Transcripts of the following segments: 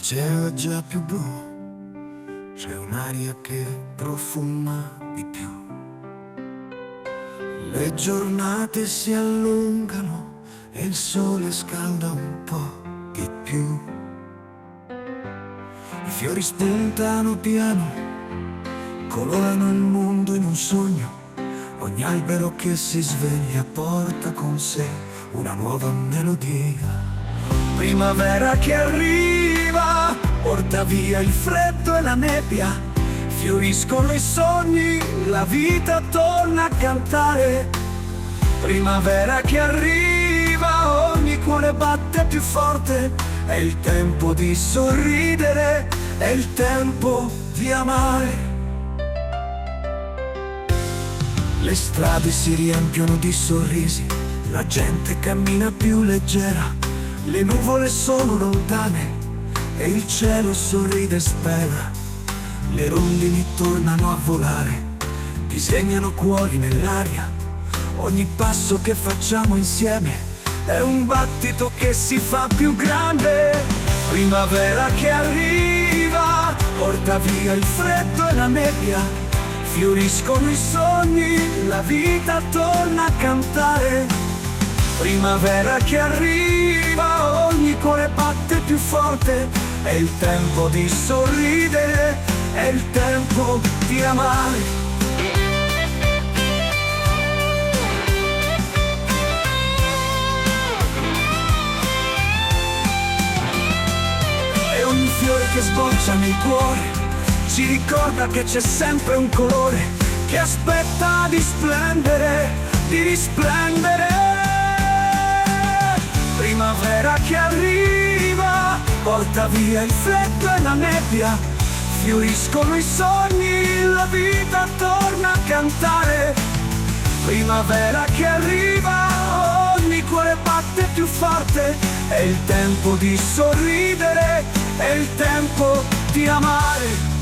cielo è già più blu, c'è un'aria che profuma di più. Le giornate si allungano e il sole scalda un po' di più. I fiori spuntano piano, colorano il mondo in un sogno. Ogni albero che si sveglia porta con sé una nuova melodia. Primavera che arriva, porta via il freddo e la nebbia. Fioriscono i sogni, la vita torna a cantare. Primavera che arriva, ogni cuore batte più forte. È il tempo di sorridere, è il tempo di amare. Le strade si riempiono di sorrisi, la gente cammina più leggera. Le nuvole sono lontane e il cielo sorride e spera. Le rondini tornano a volare, disegnano cuori nell'aria. Ogni passo che facciamo insieme è un battito che si fa più grande. Primavera che arriva, porta via il freddo e la nebbia. Fioriscono i sogni, la vita torna a cantare. Primavera che arriva, ogni cuore batte più forte. È il tempo di sorridere, è il tempo di amare. E ogni fiore che sboccia nel cuore ci ricorda che c'è sempre un colore che aspetta di splendere, di risplendere. Primavera che arriva, porta via il freddo e la nebbia. Fioriscono i sogni, la vita torna a cantare. Primavera che arriva, ogni cuore batte più forte. È il tempo di sorridere, è il tempo di amare.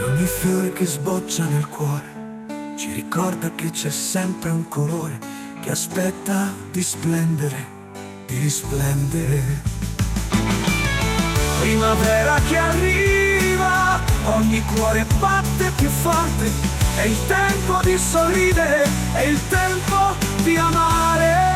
Ogni fiore che sboccia nel cuore ci ricorda che c'è sempre un colore che aspetta di splendere, di risplendere. Primavera che arriva, ogni cuore batte più forte. È il tempo di sorridere, è il tempo di amare.